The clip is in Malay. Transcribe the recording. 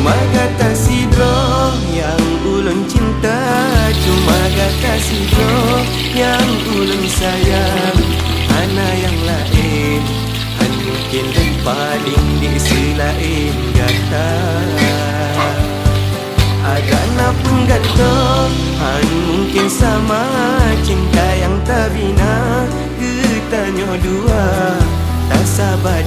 Cuma kata sidro yang ulun cinta, cuma kata sidro yang ulun sayang. Ana yang lain han mungkin paling di selain kata. Agakna pun gantung han mungkin sama cinta yang tak bina. Getanyo dua tak sabar